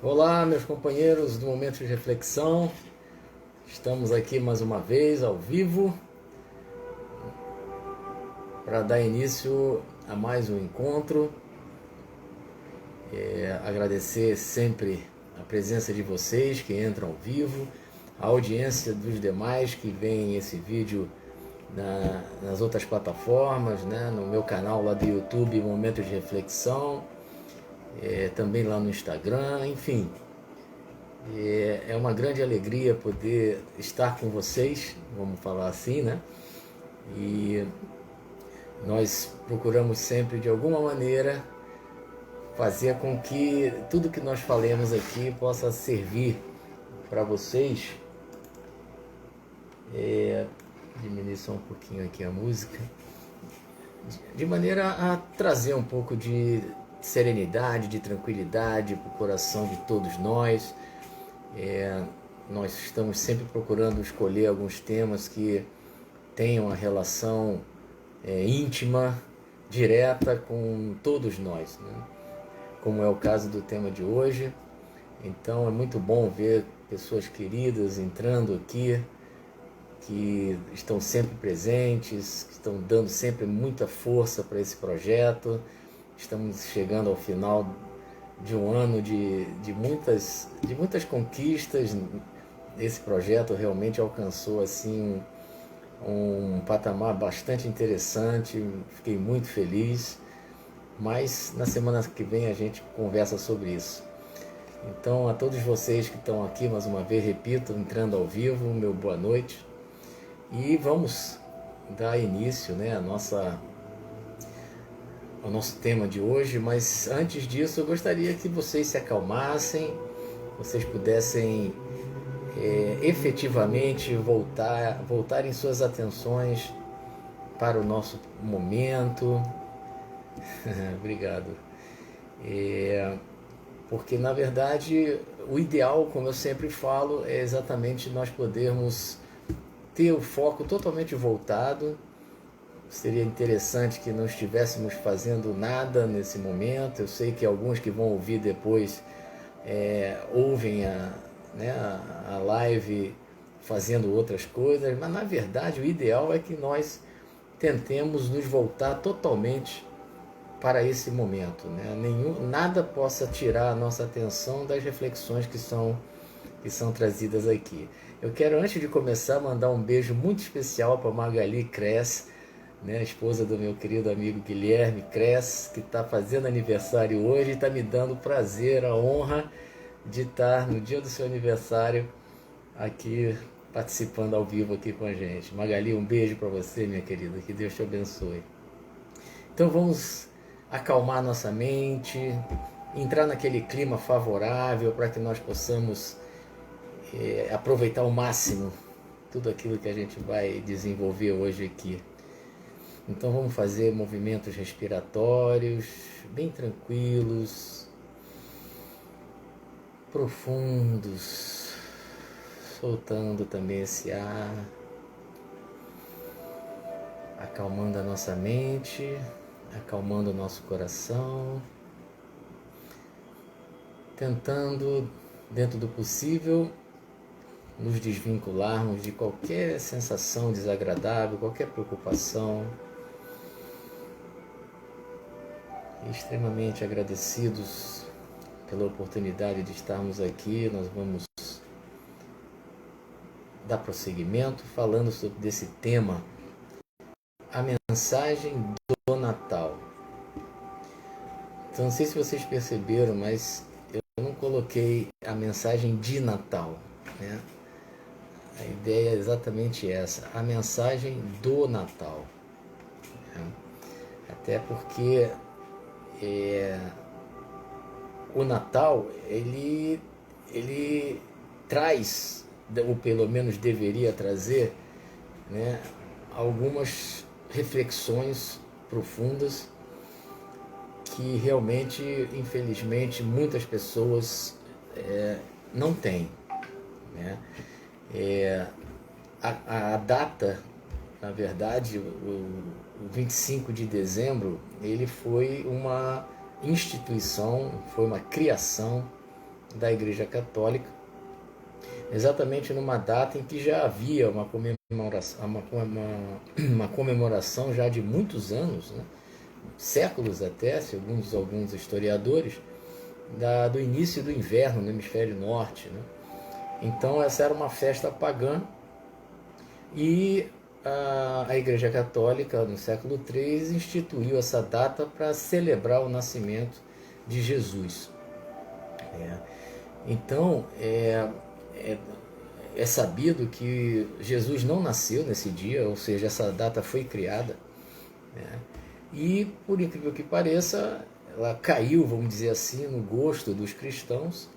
Olá, meus companheiros do Momento de Reflexão. Estamos aqui mais uma vez ao vivo para dar início a mais um encontro. Agradecer sempre a presença de vocês que entram ao vivo, a audiência dos demais que veem esse vídeo nas outras plataformas, né? No meu canal lá do YouTube, Momento de Reflexão, também lá no Instagram, enfim. É uma grande alegria poder estar com vocês, vamos falar assim, né? E nós procuramos sempre, de alguma maneira, fazer com que tudo que nós falemos aqui possa servir para vocês. Diminuir só um pouquinho aqui a música. De maneira a trazer um pouco de serenidade, de tranquilidade para o coração de todos nós. Nós estamos sempre procurando escolher alguns temas que tenham uma relação íntima, direta com todos nós, né? Como é o caso do tema de hoje. Então é muito bom ver pessoas queridas entrando aqui, que estão sempre presentes, que estão dando sempre muita força para esse projeto. Estamos chegando ao final de um ano de muitas conquistas. Esse projeto realmente alcançou assim um patamar bastante interessante, fiquei muito feliz, mas na semana que vem a gente conversa sobre isso. Então, a todos vocês que estão aqui, mais uma vez, repito, entrando ao vivo, meu boa noite, e vamos dar início, né, ao nosso tema de hoje. Mas antes disso eu gostaria que vocês se acalmassem, vocês pudessem efetivamente voltarem suas atenções para o nosso momento. Obrigado. Porque na verdade o ideal, como eu sempre falo, é exatamente nós podermos ter o foco totalmente voltado. Seria interessante que não estivéssemos fazendo nada nesse momento. Eu sei que alguns que vão ouvir depois ouvem a live fazendo outras coisas, mas na verdade o ideal é que nós tentemos nos voltar totalmente para esse momento, né? Nada possa tirar a nossa atenção das reflexões que são trazidas aqui. Eu quero, antes de começar, mandar um beijo muito especial para Magali Kress, né, esposa do meu querido amigo Guilherme Kress, que está fazendo aniversário hoje e está me dando o prazer, a honra de estar no dia do seu aniversário aqui participando ao vivo aqui com a gente. Magali, um beijo para você, minha querida, que Deus te abençoe. Então vamos acalmar nossa mente, entrar naquele clima favorável para que nós possamos aproveitar ao máximo tudo aquilo que a gente vai desenvolver hoje aqui. Então vamos fazer movimentos respiratórios bem tranquilos, profundos, soltando também esse ar, acalmando a nossa mente, acalmando o nosso coração, tentando, dentro do possível, nos desvincularmos de qualquer sensação desagradável, qualquer preocupação. Extremamente agradecidos pela oportunidade de estarmos aqui. Nós vamos dar prosseguimento falando sobre desse tema, a mensagem do Natal. Então, não sei se vocês perceberam, mas eu não coloquei a mensagem de Natal, né? A ideia é exatamente essa, a mensagem do Natal, né? Até porque o Natal, ele traz, ou pelo menos deveria trazer, né, algumas reflexões profundas que realmente, infelizmente, muitas pessoas não têm, né? A data, na verdade, o 25 de dezembro, ele foi uma instituição, foi uma criação, da Igreja Católica, exatamente numa data em que já havia uma comemoração já de muitos anos, né? Séculos até, segundo alguns historiadores, do início do inverno no hemisfério norte, né? Então essa era uma festa pagã e a Igreja Católica, no século III, instituiu essa data para celebrar o nascimento de Jesus. Então, é sabido que Jesus não nasceu nesse dia, ou seja, essa data foi criada, né? E, por incrível que pareça, ela caiu, vamos dizer assim, no gosto dos cristãos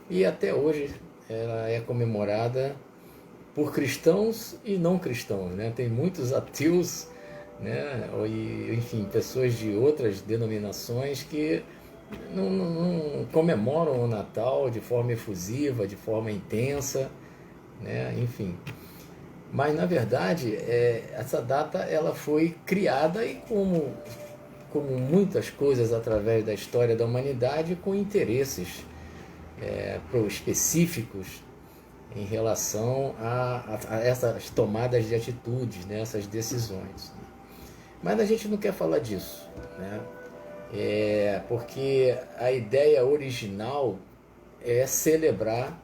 e até hoje ela é comemorada por cristãos e não cristãos, né? Tem muitos ateus, né? E, enfim, pessoas de outras denominações que não comemoram o Natal de forma efusiva, de forma intensa, né? Enfim. Mas, na verdade, essa data ela foi criada e como muitas coisas através da história da humanidade, com interesses específicos em relação a essas tomadas de atitudes, né, essas decisões. Mas a gente não quer falar disso, né? Porque a ideia original é celebrar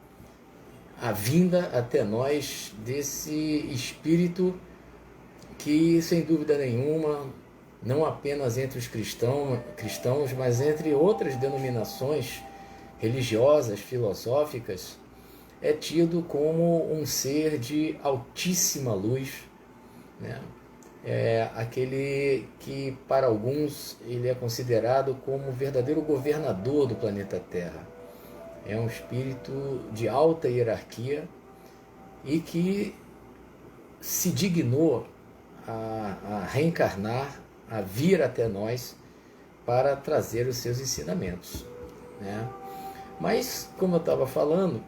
a vinda até nós desse Espírito que, sem dúvida nenhuma, não apenas entre os cristãos, mas entre outras denominações religiosas, filosóficas, é tido como um ser de altíssima luz, né? Aquele que, para alguns, ele é considerado como o verdadeiro governador do planeta Terra. É um espírito de alta hierarquia e que se dignou a reencarnar, a vir até nós para trazer os seus ensinamentos, né? Mas, como eu estava falando,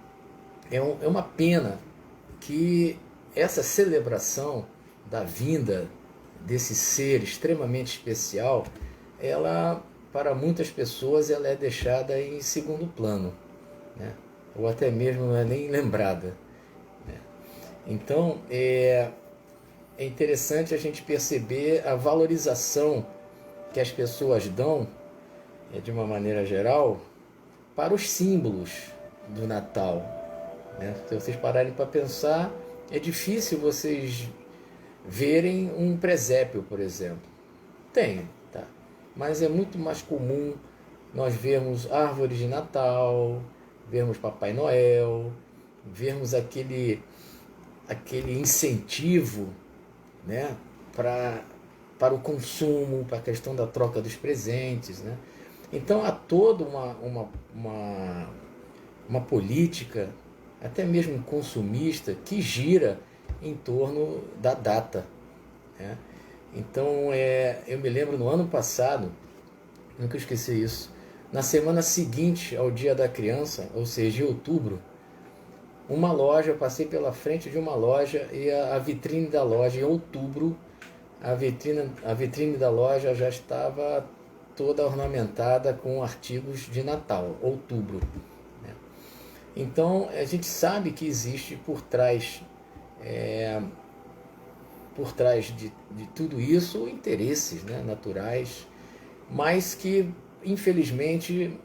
é uma pena que essa celebração da vinda desse ser extremamente especial, ela, para muitas pessoas, ela é deixada em segundo plano, né? Ou até mesmo não é nem lembrada, né? Então, é interessante a gente perceber a valorização que as pessoas dão, de uma maneira geral, para os símbolos do Natal, né? Se vocês pararem para pensar, é difícil vocês verem um presépio, por exemplo. Tem, tá? Mas é muito mais comum nós vermos árvores de Natal, vermos Papai Noel, vermos aquele incentivo, né, para o consumo, para a questão da troca dos presentes, né? Então há toda uma política, até mesmo consumista, que gira em torno da data, né? Então, eu me lembro no ano passado, nunca esqueci isso, na semana seguinte ao Dia da Criança, ou seja, em outubro, uma loja, eu passei pela frente de uma loja e a vitrine da loja, em outubro, a vitrine da loja já estava toda ornamentada com artigos de Natal, outubro, né? Então, a gente sabe que existe por trás de tudo isso interesses, né, naturais, mas que, infelizmente,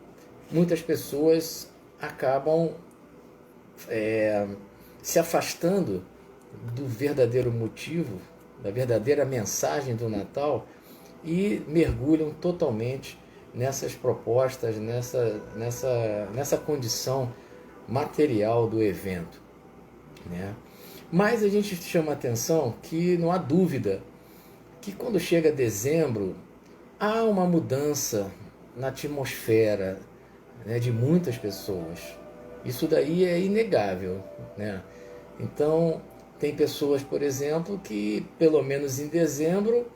muitas pessoas acabam se afastando do verdadeiro motivo, da verdadeira mensagem do Natal e mergulham totalmente nessas propostas, nessa condição material do evento, né? Mas a gente chama a atenção que não há dúvida que quando chega dezembro há uma mudança na atmosfera, né, de muitas pessoas. Isso daí é inegável, né? Então, tem pessoas, por exemplo, que pelo menos em dezembro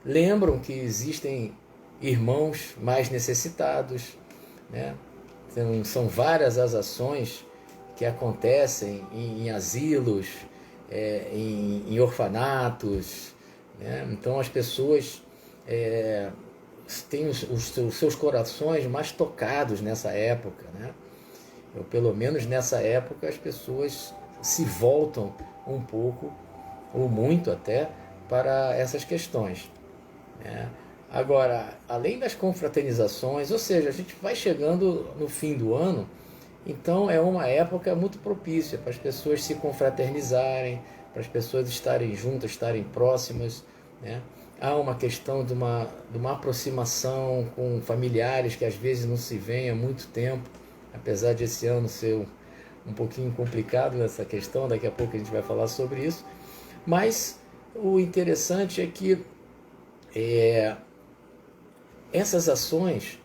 lembram que existem irmãos mais necessitados, né? Então, são várias as ações que acontecem em asilos, em orfanatos, né? Então as pessoas têm os seus corações mais tocados nessa época, né? Pelo menos nessa época, as pessoas se voltam um pouco, ou muito até, para essas questões, né? Agora, além das confraternizações, ou seja, a gente vai chegando no fim do ano, então é uma época muito propícia para as pessoas se confraternizarem, para as pessoas estarem juntas, estarem próximas, né? Há uma questão de uma aproximação com familiares que às vezes não se veem há muito tempo, apesar de esse ano ser um pouquinho complicado nessa questão, daqui a pouco a gente vai falar sobre isso, mas o interessante é que essas ações,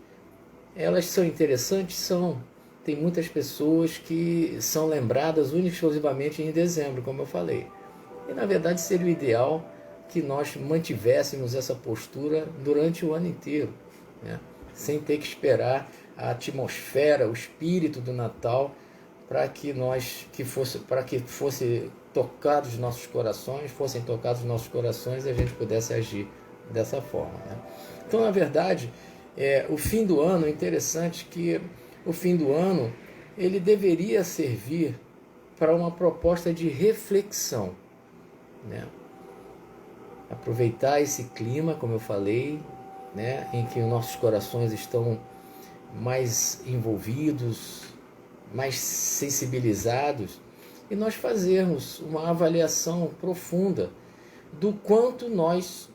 elas são interessantes, são. Tem muitas pessoas que são lembradas única e exclusivamente em dezembro, como eu falei. E na verdade seria o ideal que nós mantivéssemos essa postura durante o ano inteiro, né? Sem ter que esperar a atmosfera, o espírito do Natal para que fosse tocados nossos corações, fossem tocados nossos corações e a gente pudesse agir dessa forma, né? Então, na verdade, o fim do ano, é interessante que o fim do ano ele deveria servir para uma proposta de reflexão, né? Aproveitar esse clima, como eu falei, né, em que os nossos corações estão mais envolvidos, mais sensibilizados, e nós fazermos uma avaliação profunda do quanto nós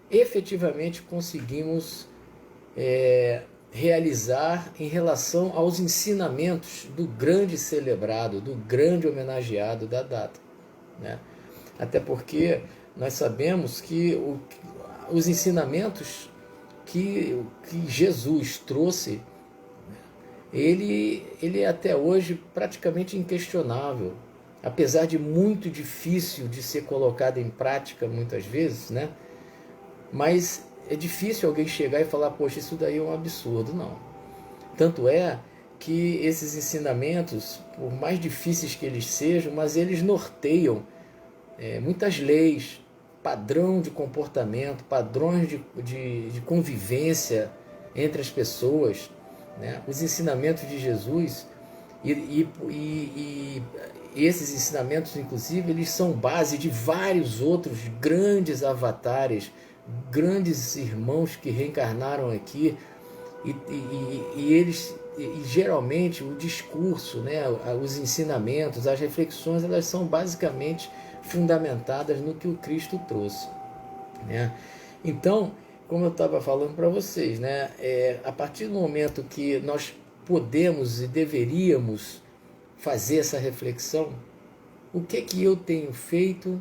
efetivamente conseguimos realizar em relação aos ensinamentos do grande celebrado, do grande homenageado da data, né? Até porque nós sabemos que os ensinamentos que Jesus trouxe, ele é até hoje praticamente inquestionável, apesar de muito difícil de ser colocado em prática muitas vezes, né? Mas é difícil alguém chegar e falar, poxa, isso daí é um absurdo, não. Tanto é que esses ensinamentos, por mais difíceis que eles sejam, mas eles norteiam muitas leis, padrão de comportamento, padrões de convivência entre as pessoas, né? Os ensinamentos de Jesus e esses ensinamentos, inclusive, eles são base de vários outros grandes avatares, grandes irmãos que reencarnaram aqui e eles geralmente o discurso, né, os ensinamentos, as reflexões, elas são basicamente fundamentadas no que o Cristo trouxe, né? Então, como eu estava falando para vocês, né, a partir do momento que nós podemos e deveríamos fazer essa reflexão, o que eu tenho feito,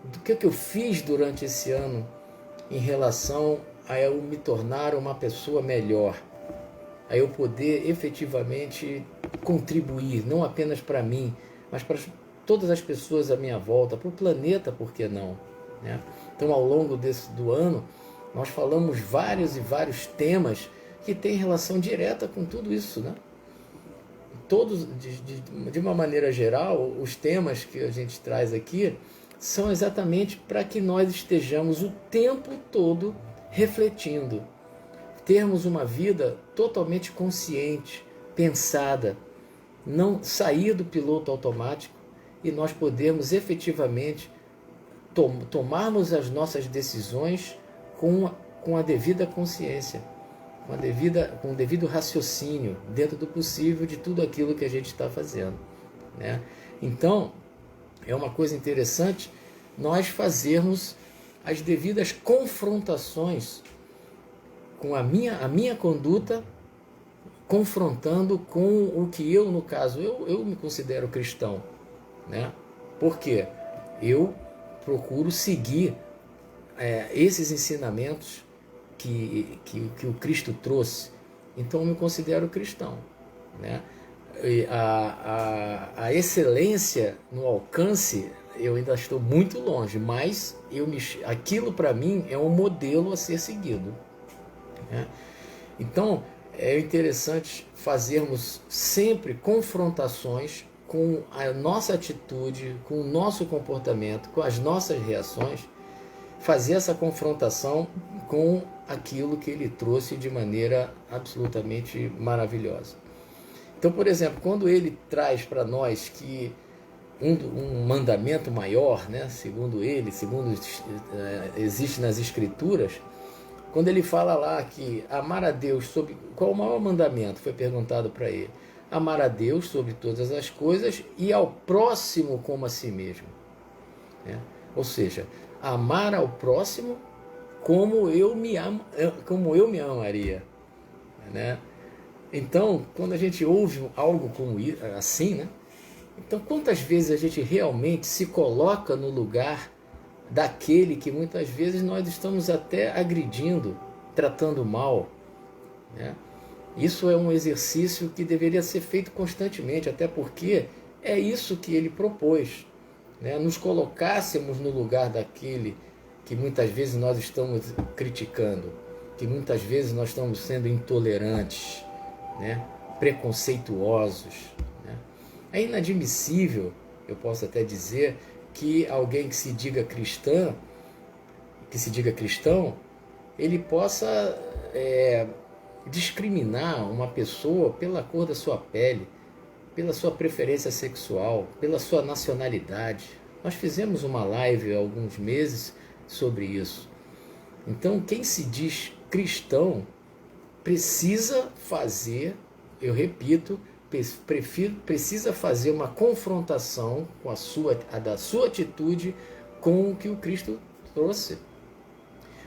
do que eu fiz durante esse ano em relação a eu me tornar uma pessoa melhor, a eu poder efetivamente contribuir, não apenas para mim, mas para todas as pessoas à minha volta, para o planeta, por que não, né? Então, ao longo do ano, nós falamos vários e vários temas que têm relação direta com tudo isso, né? Todos, de uma maneira geral, os temas que a gente traz aqui são exatamente para que nós estejamos o tempo todo refletindo, termos uma vida totalmente consciente, pensada, não sair do piloto automático e nós podermos efetivamente tomarmos as nossas decisões com a devida consciência, com o devido raciocínio, dentro do possível de tudo aquilo que a gente está fazendo, né? Então, é uma coisa interessante nós fazermos as devidas confrontações com a minha conduta, confrontando com o que eu, no caso, eu me considero cristão, né? Porque eu procuro seguir esses ensinamentos que o Cristo trouxe. Então eu me considero cristão, né? E a excelência no alcance, eu ainda estou muito longe, mas aquilo para mim é um modelo a ser seguido, né? Então é interessante fazermos sempre confrontações com a nossa atitude, com o nosso comportamento, com as nossas reações, fazer essa confrontação com aquilo que ele trouxe de maneira absolutamente maravilhosa. Então, por exemplo, quando ele traz para nós que um mandamento maior, né, segundo ele, segundo existe nas Escrituras, quando ele fala lá que amar a Deus sobre... Qual o maior mandamento? Foi perguntado para ele. Amar a Deus sobre todas as coisas e ao próximo como a si mesmo. Né? Ou seja, amar ao próximo como eu me amaria. Né? Então, quando a gente ouve algo como assim, né? Então, quantas vezes a gente realmente se coloca no lugar daquele que muitas vezes nós estamos até agredindo, tratando mal, né? Isso é um exercício que deveria ser feito constantemente, até porque é isso que ele propôs, né? Nos colocássemos no lugar daquele que muitas vezes nós estamos criticando, que muitas vezes nós estamos sendo intolerantes, né? Preconceituosos, né? É inadmissível, eu posso até dizer, que alguém que se diga cristão, ele possa discriminar uma pessoa pela cor da sua pele, pela sua preferência sexual, pela sua nacionalidade. Nós fizemos uma live há alguns meses sobre isso. Então, quem se diz cristão precisa fazer, eu repito, precisa fazer uma confrontação com da sua atitude com o que o Cristo trouxe.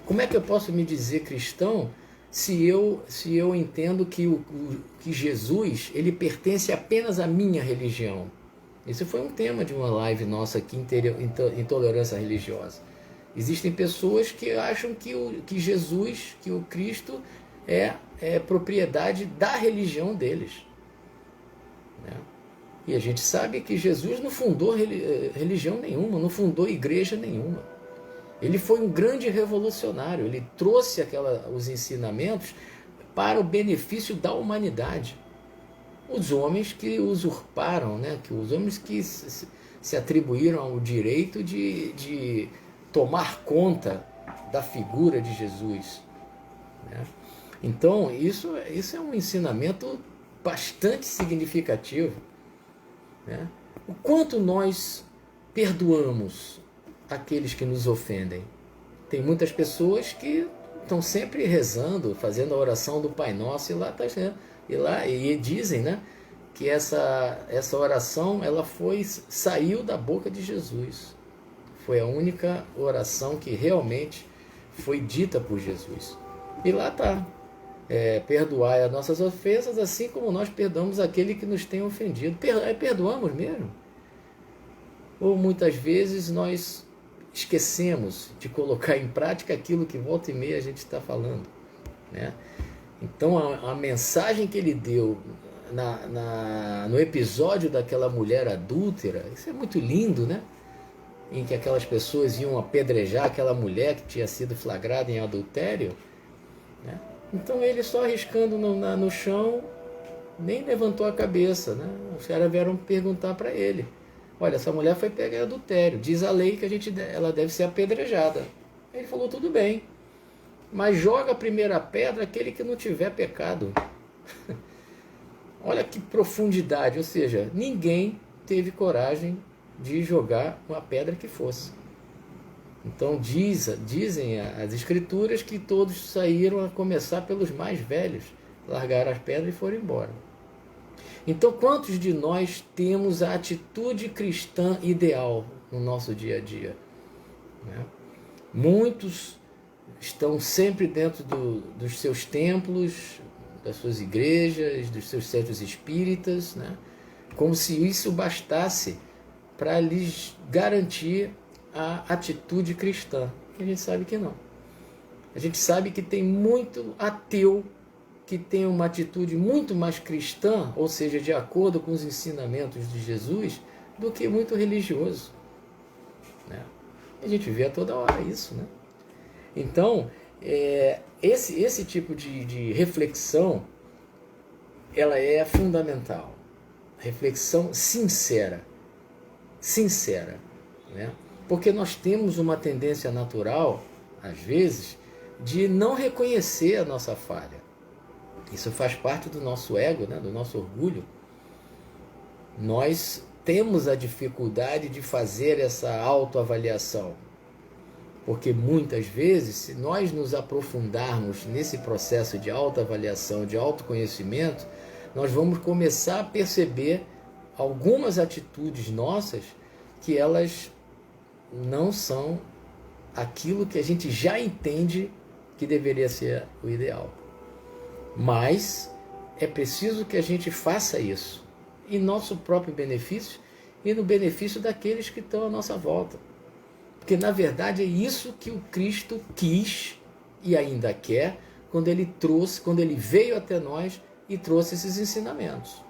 Como é que eu posso me dizer cristão se eu entendo que Jesus ele pertence apenas à minha religião? Esse foi um tema de uma live nossa aqui, intolerância religiosa. Existem pessoas que acham que Jesus, que o Cristo é propriedade da religião deles. Né? E a gente sabe que Jesus não fundou religião nenhuma, não fundou igreja nenhuma. Ele foi um grande revolucionário, ele trouxe os ensinamentos para o benefício da humanidade. Os homens que usurparam, né? Os homens que se atribuíram o direito de tomar conta da figura de Jesus. Né? Então, isso é um ensinamento bastante significativo. Né? O quanto nós perdoamos aqueles que nos ofendem. Tem muitas pessoas que estão sempre rezando, fazendo a oração do Pai Nosso, e dizem, né, que essa oração ela saiu da boca de Jesus. Foi a única oração que realmente foi dita por Jesus. E lá está. Perdoai as nossas ofensas, assim como nós perdoamos aquele que nos tem ofendido. Perdoamos mesmo? Ou muitas vezes nós esquecemos de colocar em prática aquilo que volta e meia a gente está falando, né? Então a mensagem que ele deu no episódio daquela mulher adúltera, isso é muito lindo, né? Em que aquelas pessoas iam apedrejar aquela mulher que tinha sido flagrada em adultério, né? Então ele só arriscando no chão, nem levantou a cabeça, né? Os caras vieram perguntar para ele: olha, essa mulher foi pega em adultério, diz a lei que ela deve ser apedrejada. Ele falou: tudo bem, mas joga a primeira pedra aquele que não tiver pecado. Olha que profundidade, ou seja, ninguém teve coragem de jogar uma pedra que fosse. Então dizem as escrituras que todos saíram, a começar pelos mais velhos, largaram as pedras e foram embora. Então, quantos de nós temos a atitude cristã ideal no nosso dia a dia? Né? Muitos estão sempre dentro dos seus templos, das suas igrejas, dos seus centros espíritas, né? Como se isso bastasse para lhes garantir a atitude cristã. E a gente sabe que não. A gente sabe que tem muito ateu que tem uma atitude muito mais cristã, ou seja, de acordo com os ensinamentos de Jesus, do que muito religioso. Né? A gente vê a toda hora isso. Né? Então, esse tipo de reflexão, ela é fundamental. Reflexão sincera. Né? Porque nós temos uma tendência natural, às vezes, de não reconhecer a nossa falha. Isso faz parte do nosso ego, né? Do nosso orgulho. nós temos a dificuldade de fazer essa autoavaliação. Porque muitas vezes, se nós nos aprofundarmos nesse processo de autoavaliação, de autoconhecimento, nós vamos começar a perceber algumas atitudes nossas que elas não são aquilo que a gente já entende que deveria ser o ideal. Mas é preciso que a gente faça isso em nosso próprio benefício e no benefício daqueles que estão à nossa volta. Porque na verdade é isso que o Cristo quis e ainda quer quando ele veio até nós e trouxe esses ensinamentos.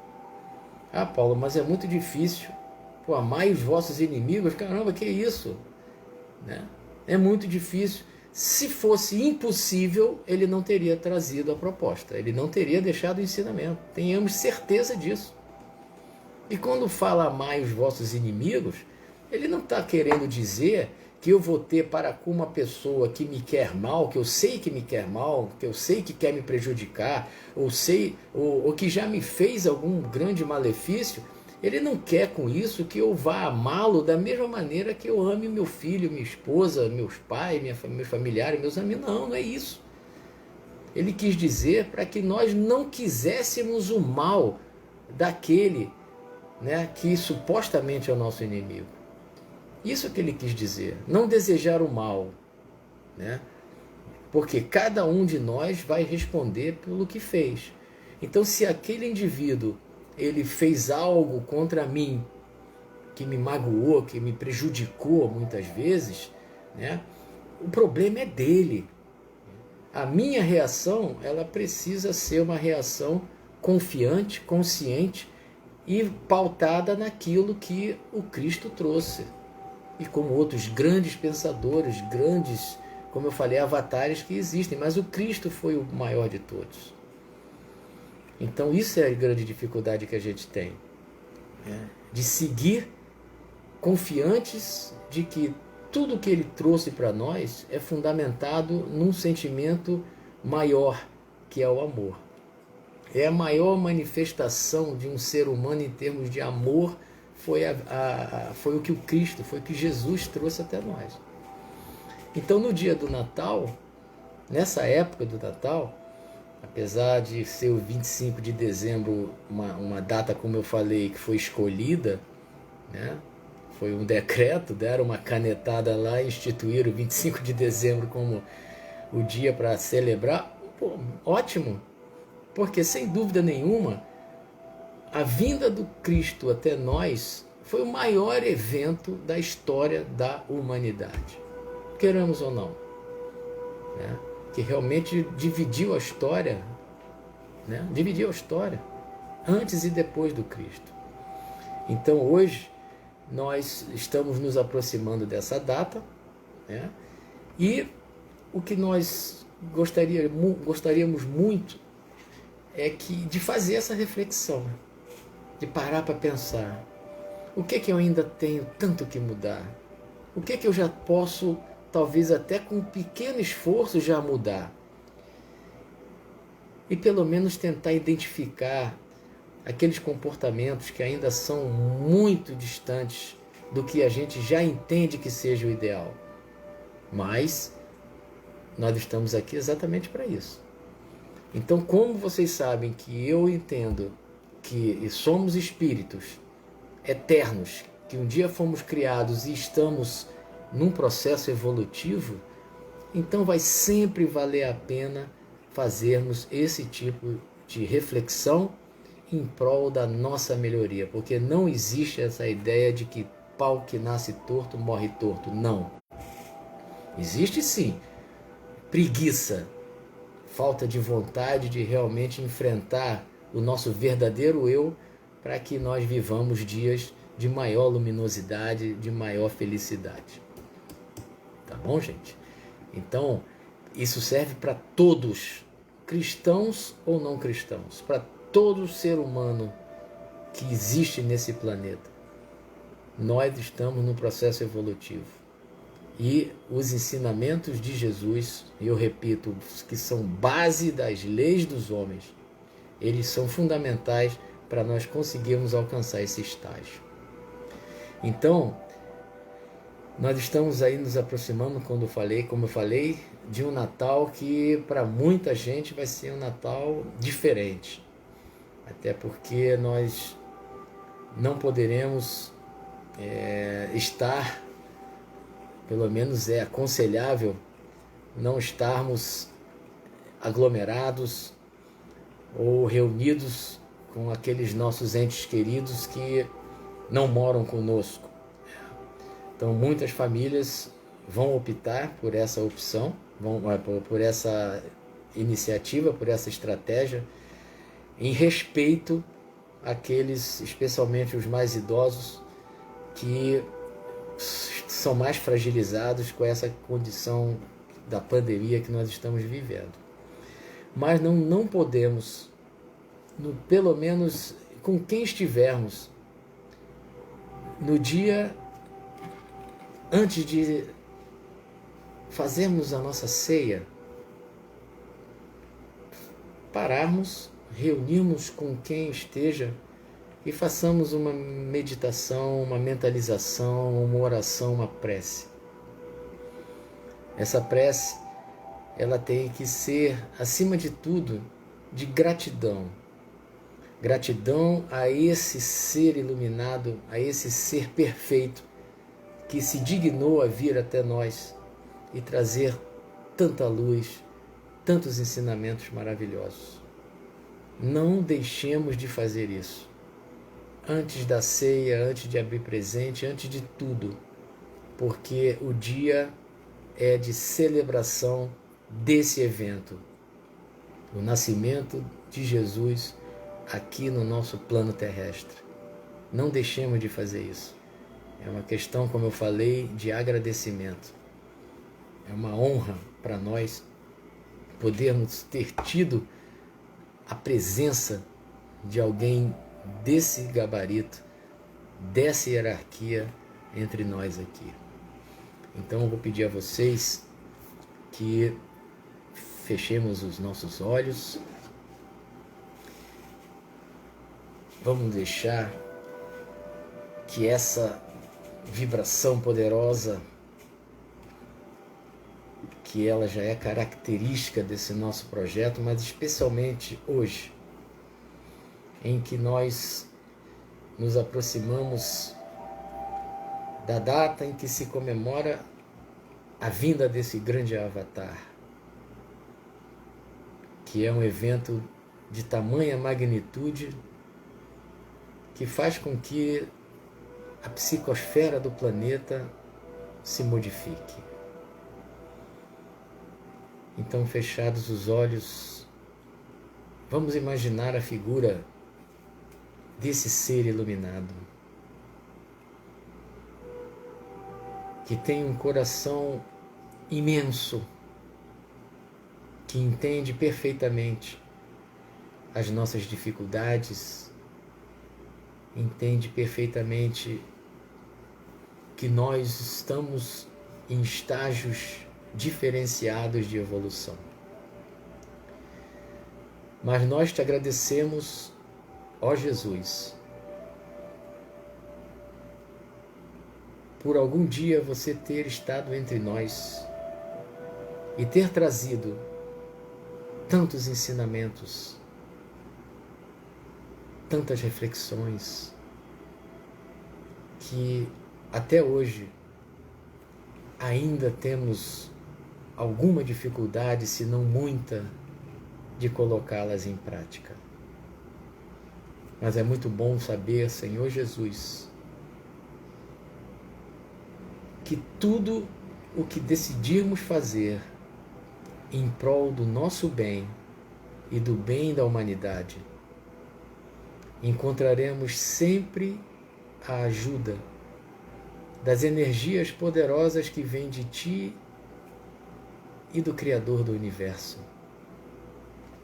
Ah, Paulo, mas é muito difícil. Pô, amai os vossos inimigos, caramba, que isso? Né? É muito difícil. Se fosse impossível, ele não teria trazido a proposta, ele não teria deixado o ensinamento. Tenhamos certeza disso. E quando fala amai os vossos inimigos, ele não está querendo dizer que eu vou ter para com uma pessoa que me quer mal, que eu sei que me quer mal, que eu sei que quer me prejudicar, ou que já me fez algum grande malefício. Ele não quer com isso que eu vá amá-lo da mesma maneira que eu ame meu filho, minha esposa, meus pais, meus familiares, meus amigos. Não, não é isso. Ele quis dizer para que nós não quiséssemos o mal daquele, né, que supostamente é o nosso inimigo. Isso que ele quis dizer. Não desejar o mal, né? Porque cada um de nós vai responder pelo que fez. Então, se aquele indivíduo ele fez algo contra mim, que me magoou, que me prejudicou muitas vezes, né? O problema é dele. A minha reação, ela precisa ser uma reação confiante, consciente e pautada naquilo que o Cristo trouxe. E como outros grandes pensadores, grandes, como eu falei, avatares que existem, mas o Cristo foi o maior de todos. Então isso é a grande dificuldade que a gente tem, né? De seguir confiantes de que tudo que ele trouxe para nós é fundamentado num sentimento maior, que é o amor. É a maior manifestação de um ser humano em termos de amor, foi o que o Cristo, foi o que Jesus trouxe até nós. Então no dia do Natal, nessa época do Natal, apesar de ser o 25 de dezembro uma data, como eu falei, que foi escolhida, né? Foi um decreto, deram uma canetada lá e instituíram o 25 de dezembro como o dia para celebrar. Pô, ótimo, porque sem dúvida nenhuma, a vinda do Cristo até nós foi o maior evento da história da humanidade, queremos ou não, né? Que realmente dividiu a história, né? Dividiu a história, antes e depois do Cristo. Então hoje nós estamos nos aproximando dessa data, né? E o que nós gostaríamos muito é de fazer essa reflexão, de parar para pensar, o que eu ainda tenho tanto que mudar? O que eu já posso, talvez até com um pequeno esforço, já mudar? E pelo menos tentar identificar aqueles comportamentos que ainda são muito distantes do que a gente já entende que seja o ideal. Mas nós estamos aqui exatamente para isso. Então, como vocês sabem que eu entendo que somos espíritos eternos, que um dia fomos criados e estamos num processo evolutivo, então vai sempre valer a pena fazermos esse tipo de reflexão em prol da nossa melhoria, porque não existe essa ideia de que pau que nasce torto morre torto. Não. Existe sim preguiça, falta de vontade de realmente enfrentar o nosso verdadeiro eu, para que nós vivamos dias de maior luminosidade, de maior felicidade. Tá bom, gente? Então, isso serve para todos, cristãos ou não cristãos, para todo ser humano que existe nesse planeta. Nós estamos num processo evolutivo. E os ensinamentos de Jesus, e eu repito, que são base das leis dos homens, eles são fundamentais para nós conseguirmos alcançar esse estágio. Então, nós estamos aí nos aproximando, como eu falei, de um Natal que para muita gente vai ser um Natal diferente. Até porque nós não poderemos estar, pelo menos é aconselhável, não estarmos aglomerados ou reunidos com aqueles nossos entes queridos que não moram conosco. Então muitas famílias vão optar por essa opção, por essa iniciativa, por essa estratégia, em respeito àqueles, especialmente os mais idosos, que são mais fragilizados com essa condição da pandemia que nós estamos vivendo. Mas não podemos, pelo menos com quem estivermos, no dia antes de fazermos a nossa ceia, pararmos, reunirmos com quem esteja e façamos uma meditação, uma mentalização, uma oração, uma prece. Essa prece, ela tem que ser, acima de tudo, de gratidão. Gratidão a esse ser iluminado, a esse ser perfeito, que se dignou a vir até nós e trazer tanta luz, tantos ensinamentos maravilhosos. Não deixemos de fazer isso. Antes da ceia, antes de abrir presente, antes de tudo, porque o dia é de celebração desse evento, o nascimento de Jesus aqui no nosso plano terrestre. Não deixemos de fazer isso. É uma questão, como eu falei, de agradecimento. É uma honra para nós podermos ter tido a presença de alguém desse gabarito, dessa hierarquia entre nós aqui. Então eu vou pedir a vocês que fechemos os nossos olhos. Vamos deixar que essa vibração poderosa, que ela já é característica desse nosso projeto, mas especialmente hoje, em que nós nos aproximamos da data em que se comemora a vinda desse grande avatar, que é um evento de tamanha magnitude que faz com que a psicosfera do planeta se modifique. Então, fechados os olhos, vamos imaginar a figura desse ser iluminado, que tem um coração imenso, que entende perfeitamente as nossas dificuldades, entende perfeitamente que nós estamos em estágios diferenciados de evolução. Mas nós te agradecemos, ó Jesus, por algum dia você ter estado entre nós e ter trazido tantos ensinamentos, tantas reflexões, que até hoje ainda temos alguma dificuldade, se não muita, de colocá-las em prática. Mas é muito bom saber, Senhor Jesus, que tudo o que decidirmos fazer em prol do nosso bem e do bem da humanidade, encontraremos sempre a ajuda das energias poderosas que vêm de Ti e do Criador do Universo,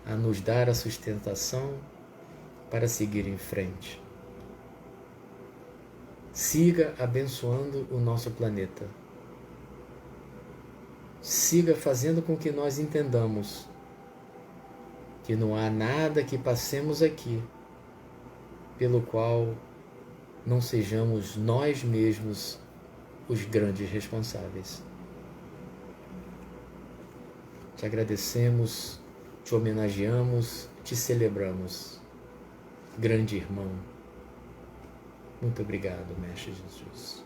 a nos dar a sustentação para seguir em frente. Siga abençoando o nosso planeta. Siga fazendo com que nós entendamos que não há nada que passemos aqui pelo qual não sejamos nós mesmos os grandes responsáveis. Te agradecemos, te homenageamos, te celebramos. Grande irmão, muito obrigado, Mestre Jesus.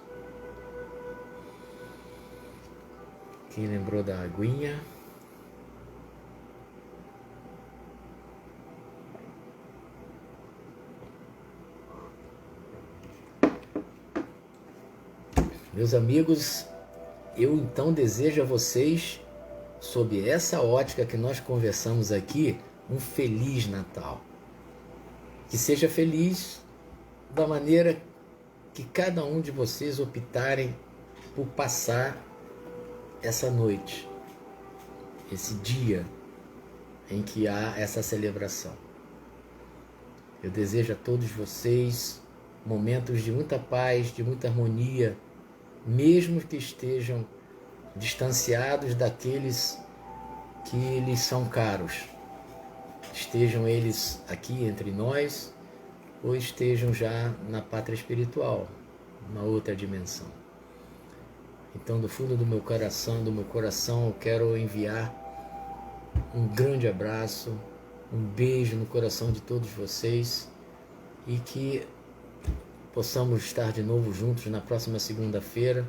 Quem lembrou da aguinha? Meus amigos, eu então desejo a vocês, sob essa ótica que nós conversamos aqui, um Feliz Natal. Que seja feliz da maneira que cada um de vocês optarem por passar essa noite, esse dia em que há essa celebração. Eu desejo a todos vocês momentos de muita paz, de muita harmonia, mesmo que estejam distanciados daqueles que lhes são caros. Estejam eles aqui entre nós ou estejam já na pátria espiritual, na outra dimensão. Então, do fundo do meu coração, eu quero enviar um grande abraço, um beijo no coração de todos vocês e que possamos estar de novo juntos na próxima segunda-feira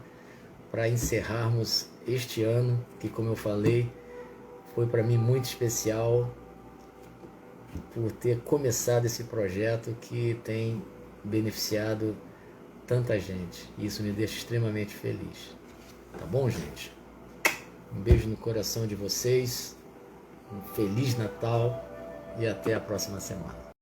para encerrarmos este ano que, como eu falei, foi para mim muito especial por ter começado esse projeto que tem beneficiado tanta gente. Isso me deixa extremamente feliz. Tá bom, gente? Um beijo no coração de vocês, um Feliz Natal e até a próxima semana.